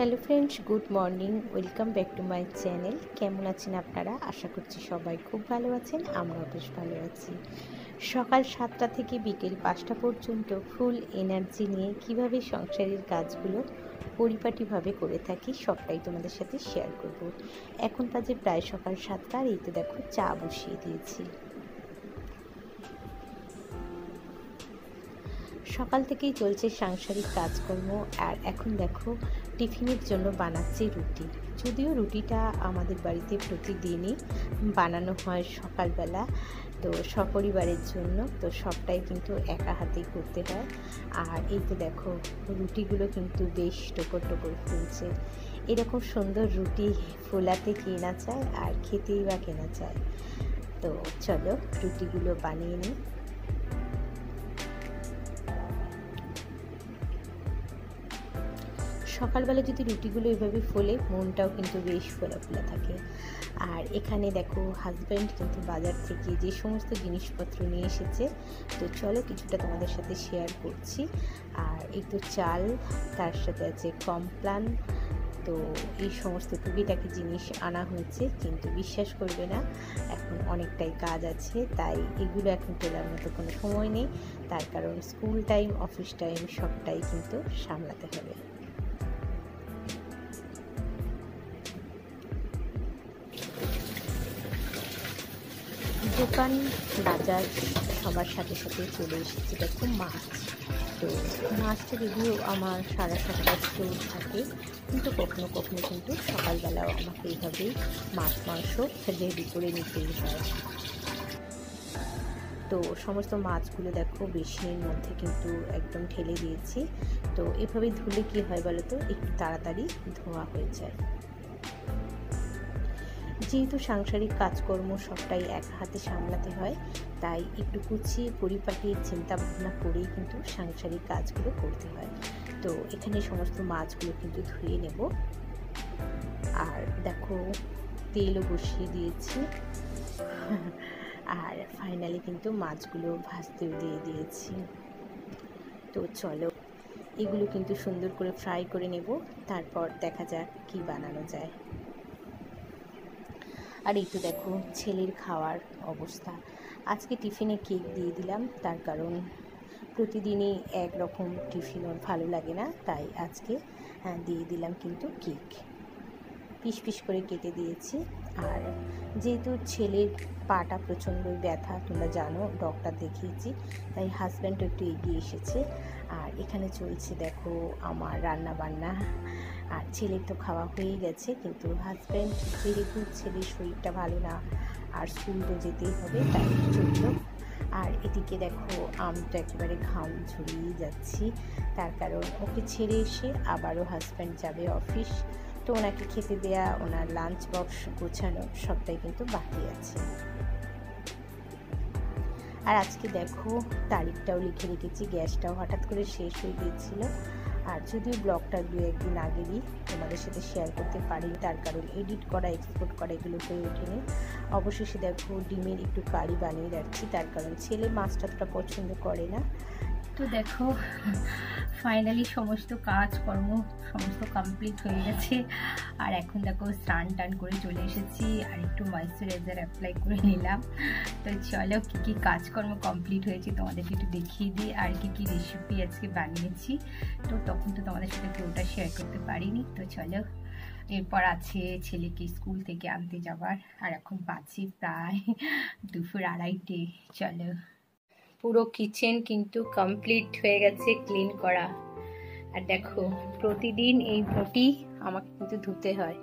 Hello friends, good morning. Welcome back to my channel. কেমন আছেন আপনারা? আশা করছি সবাই খুব ভালো আছেন। আমরাও বেশ ভালো আছি। সকাল 7টা থেকে বিকেল 5টা পর্যন্ত ফুল এনার্জি নিয়ে কিভাবে সংসারের কাজগুলো পরিপাটিভাবে করে থাকি সবটাই তোমাদের সাথে শেয়ার করব। এখন বাজে প্রায় সকাল 7টা, আর এই তো দেখো চা বসিয়ে দিয়েছি। সকাল থেকেই চলছে সাংসারিক কাজকর্ম, আর এখন দেখো টিফিনের জন্য বানাচ্ছি রুটি। যদিও রুটিটা আমাদের বাড়িতে প্রতিদিনই বানানো হয় সকালবেলা, তো সপরিবারের জন্য, তো সবটাই কিন্তু একা হাতেই করতে হয়। আর এই তো দেখো রুটিগুলো কিন্তু বেশ টোকর টোকর ফুলছে। এরকম সুন্দর রুটি ফোলাতে কে না চায়, আর খেতেই বা কেনা চায়। তো চলো রুটিগুলো বানিয়ে নিই। সকালবেলা যদি রুটিগুলো এভাবে ফোলে, মনটাও কিন্তু বেশ ফোলা ফোলা থাকে। আর এখানে দেখো হাজব্যান্ড কিন্তু বাজার থেকে যে সমস্ত জিনিসপত্র নিয়ে এসেছে, তো চলো কিছুটা তোমাদের সাথে শেয়ার করছি। আর এই তো চাল, তার সাথে আছে কমপ্লান, তো এই সমস্ত টুকিটাকি জিনিস আনা হয়েছে। কিন্তু বিশ্বাস করবে না, এখন অনেকটাই কাজ আছে, তাই এগুলো এখন তোলার মতো কোনো সময় নেই। তার কারণ স্কুল টাইম, অফিস টাইম সবটাই কিন্তু সামলাতে হবে। দোকান বাজার সবার সাথে সাথে চলে এসেছে দেখো মাছ। তো মাছটা যদিও আমার 7:30 স্টোর থাকে, কিন্তু কখনো কখনো কিন্তু সকালবেলাও আমাকে এইভাবেই মাছ মাংস রেডি করে নিতেই হয়। তো সমস্ত মাছগুলো দেখো বেশির মধ্যে কিন্তু একদম ঢেলে দিয়েছি। তো এভাবে ধুলে কি হয় বলো তো, একটু তাড়াতাড়ি ধোয়া হয়ে যায়। যেহেতু সাংসারিক কাজকর্ম সবটাই এক হাতে সামলাতে হয়, তাই একটু গুছিয়ে পরিপাটির চিন্তা ভাবনা করেই কিন্তু সাংসারিক কাজগুলো করতে হয়। তো এখানে সমস্ত মাছগুলো কিন্তু ধুয়ে নেব। আর দেখো তেলও বসিয়ে দিয়েছি। আর ফাইনালি কিন্তু মাছগুলো ভাজতেও দিয়ে দিয়েছি। তো চলো এগুলো কিন্তু সুন্দর করে ফ্রাই করে নেব, তারপর দেখা যাক কি বানানো যায়। আর এই তো দেখো ছেলের খাওয়ার অবস্থা। আজকে টিফিনে কেক দিয়ে দিলাম, তার কারণ প্রতিদিনই একরকম টিফিন ওর ভালো লাগে না, তাই আজকে দিয়ে দিলাম কিন্তু কেক। পিস পিস করে কেটে দিয়েছি। আর যেহেতু ছেলের পাটা প্রচণ্ডই ব্যথা, তোমরা জানো, ডক্টর দেখিয়েছি, তাই হাজব্যান্ডও একটু এগিয়ে এসেছে। আর এখানে চলছে দেখো আমার রান্না বান্না। আর ছেলের তো খাওয়া হয়েই গেছে, কিন্তু হাজব্যান্ড যেহেতু ছেলের শরীরটা ভালো না, আর স্কুল তো যেতেই হবে, তাই চলল। আর এদিকে দেখো আমি তো একেবারে ঘাম ঝরিয়ে যাচ্ছি, তার কারণ ওকে ছেড়ে এসে আবারও হাজব্যান্ড যাবে অফিস, তো ওনাকে খেতে দেয়া, ওনার লাঞ্চ বক্স গোছানো সবটাই কিন্তু বাকি আছে। আর আজকে দেখো তারিখটাও লিখে রেখেছি, গ্যাসটাও হঠাৎ করে শেষ হয়ে গিয়েছিল। আর যদিও ব্লগটা 2-1 দিন আগেরই তোমাদের সাথে শেয়ার করতে পারি, তার কারণ এডিট করা, এক্সপোর্ট করা এগুলো হয়ে ওঠেনি। অবশেষে দেখো ডিমের একটু কারি বানিয়ে রাখছি, তার কারণ ছেলে মাছটা অতটা পছন্দ করে না। তো দেখো ফাইনালি সমস্ত কাজকর্ম সমস্ত কমপ্লিট হয়ে গেছে। আর এখন দেখো স্নান টান করে চলে এসেছি, আর একটু ময়েশ্চারাইজার অ্যাপ্লাই করে নিলাম। তো চলো কী কী কাজকর্ম কমপ্লিট হয়েছে তোমাদেরকে একটু দেখিয়ে দিই, আর কী কী রেসিপি আজকে বানিয়েছি। তো তখন তো তোমাদের সাথে পুরোটা শেয়ার করতে পারিনি। তো চলো, এরপর আছে ছেলেকে স্কুল থেকে আনতে যাবার, আর এখন বাজে প্রায় দুপুর 2:30। চলো, পুরো কিচেন কিন্তু কমপ্লিট হয়ে গেছে ক্লিন করা। আর দেখো প্রতিদিন এই বটি আমাকে কিন্তু ধুতে হয়,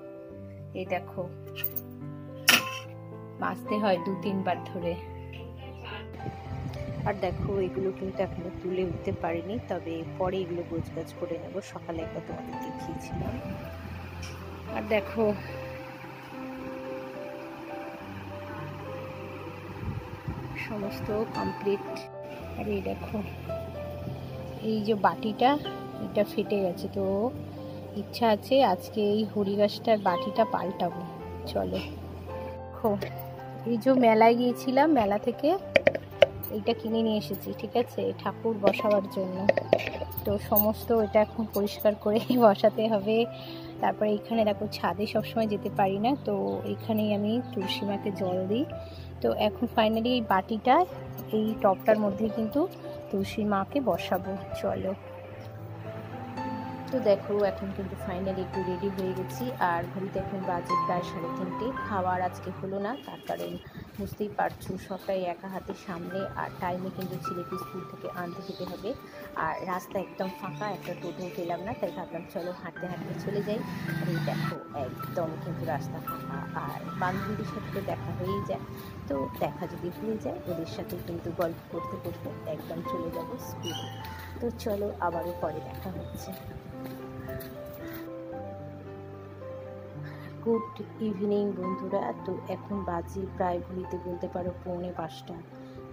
এই দেখো মাজতে হয় 2-3 বার ধরে। আর দেখো এগুলো কিন্তু এখনো তুলে উঠতে পারিনি, তবে পরে এগুলো গোছগাছ করে নেব, সকালে একবার তোমাদের দেখিয়েছিলাম। আর দেখো সমস্ত কমপ্লিট। আর এই দেখো এই যে বাটিটা, এটা ফেটে গেছে, তো ইচ্ছা আছে আজকে এই হরি গাছটার বাটিটা পাল্টাবো। চলো, এই যে মেলায় গিয়েছিলাম, মেলা থেকে এইটা কিনে নিয়ে এসেছি, ঠিক আছে, ঠাকুর বসাবার জন্য। তো সমস্ত এটা এখন পরিষ্কার করে বসাতে হবে। তারপরে এখানে দেখো ছাদে সবসময় যেতে পারি না, তো এখানেই আমি তুলসী মাকে জল দিই। তো এখন ফাইনালি এই বাটিটা, এই টবটার মধ্যেই কিন্তু তুলসী মাকে বসাবো। চলো, তো দেখো এখন কিন্তু ফাইনালি একটু রেডি হয়ে গেছি। আর ঘড়িতে এখন বাজে প্রায় 3:30। খাওয়ার আজকে হলো না, তার কারণ বুঝতেই পারছো সবটাই একা হাতে সামলে, আর টাইমে কিন্তু ছেলেকে স্কুল থেকে আনতে যেতে হবে। আর রাস্তা একদম ফাঁকা, একটা টোটো পেলাম না, তাই ভাবলাম চলো হাঁটতে হাঁটতে চলে যাই। আর এই দেখো একদম কিন্তু রাস্তা ফাঁকা, আর বান্ধবীদের সাথে তো দেখা হয়েই যায়। তো দেখা যদি হয়ে যায়, ওদের সাথে কিন্তু গল্প করতে করতে একদম চলে যাব স্কুলে। তো চলো আবারও পরে দেখা হচ্ছে। গুড ইভিনিং বন্ধুরা। তো এখন বাজে প্রায় ঘড়িতে বলতে পারো 4:45।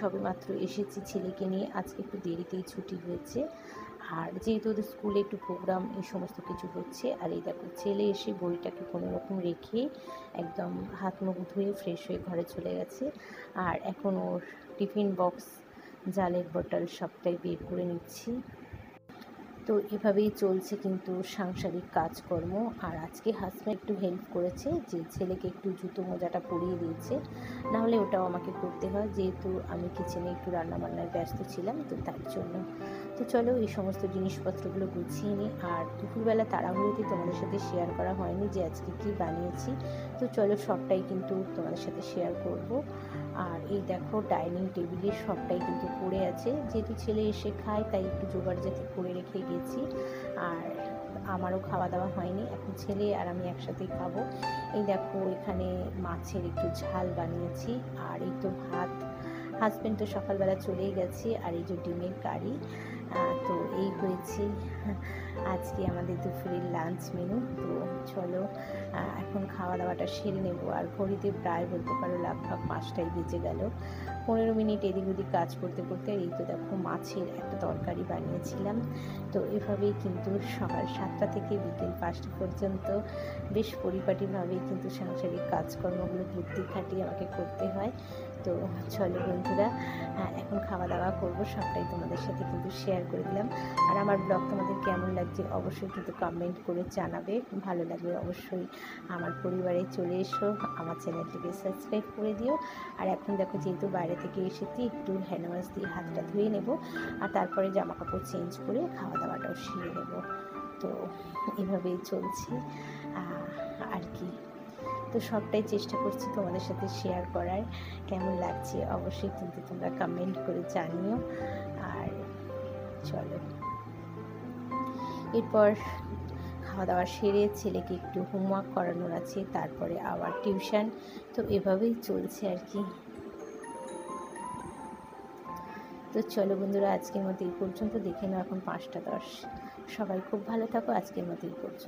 সবে মাত্র এসেছি ছেলেকে নিয়ে, আজকে একটু দেরিতেই ছুটি হয়েছে। আর যেহেতু ওদের স্কুলে একটু প্রোগ্রাম এই সমস্ত কিছু হচ্ছে। আর এই দেখো ছেলে এসে বইটাকে কোনো রকম রেখে একদম হাত মুখ ধুয়ে ফ্রেশ হয়ে ঘরে চলে গেছে। আর এখন ওর টিফিন বক্স, জালের বোতল সবটাই বের করে নিচ্ছি। তো এভাবেই চলছে কিন্তু সাংসারিক কাজকর্ম। আর আজকে হাজব্যান্ড একটু হেল্প করেছে, যে ছেলেকে একটু জুতো মোজাটা পরিয়ে দিয়েছে, নাহলে ওটাও আমাকে করতে হয়, যেহেতু আমি কিচেনে একটু রান্নাবান্নায় ব্যস্ত ছিলাম, তো তার জন্য। তো চলো এই সমস্ত জিনিসপত্রগুলো গুছিয়ে নিই। আর দুপুরবেলা তাড়াহুড়োতে তোমাদের সাথে শেয়ার করা হয়নি যে আজকে কী বানিয়েছি। তো চলো সবটাই কিন্তু তোমাদের সাথে শেয়ার করব। আর এই দেখো ডাইনিং টেবিলে সবটাই কিন্তু পড়ে আছে, যেহেতু ছেলে এসে খায় তাই একটু জোগাড় জাতি করে রেখে গেছি। আর আমারও খাওয়া দাওয়া হয়নি, এখন ছেলে আর আমি একসাথেই খাবো। এই দেখো এখানে মাছের একটু ঝাল বানিয়েছি, আর এই তো ভাত। হাজব্যান্ড তো সকালবেলা চলেই গেছে। আর এই যে ডিমের কারি। তো এই হয়েছে আজকে আমাদের দুপুরের লাঞ্চ মেনু। তো চলো এখন খাওয়া দাওয়াটা সেরে নেব। আর ঘড়িতে প্রায় বলতে পারো লাগভাগ 5টাই বেজে গেল। 15 মিনিট এদিক ওদিক কাজ করতে করতে, আর এই তো দেখো মাছের একটা তরকারি বানিয়েছিলাম। তো এভাবেই কিন্তু সকাল 7টা থেকে বিকেল 5টা পর্যন্ত বেশ পরিপাটিভাবেই কিন্তু সাংসারিক কাজকর্মগুলো বুদ্ধি খাটিয়ে আমাকে করতে হয়। তো চলো বন্ধুরা, এখন খাওয়া দাওয়া করবো, সবটাই তোমাদের সাথে কিন্তু শেয়ার করে দিলাম। আর আমার ব্লগ তোমাদের কেমন লাগছে অবশ্যই কিন্তু কমেন্ট করে জানাবে। ভালো লাগলে অবশ্যই আমার পরিবারে চলে এসো, আমার চ্যানেলটিকে সাবস্ক্রাইব করে দিও। আর এখন দেখো যেহেতু বাইরে থেকে এসেছি, একটু হ্যান্ড ওয়াশ দিয়ে হাতটা ধুয়ে নেব, আর তারপরে জামা কাপড় চেঞ্জ করে খাওয়া দাওয়াটাও সেরে নেব। তো এভাবেই চলছে আর কি। তো সবটাই চেষ্টা করছি তোমাদের সাথে শেয়ার করার। কেমন লাগছে অবশ্যই কিন্তু তোমরা কমেন্ট করে জানিও। আর চলো এরপর খাওয়া দাওয়া সেরে ছেলেকে একটু হোমওয়ার্ক করানোর আছে, তারপরে আবার টিউশন। তো এভাবেই চলছে আর কি। তো চলো বন্ধুরা, আজকের মতো এই পর্যন্ত। দেখে নাও এখন 5টা 10। সবাই খুব ভালো থাকো, আজকের মতো এই পর্যন্ত।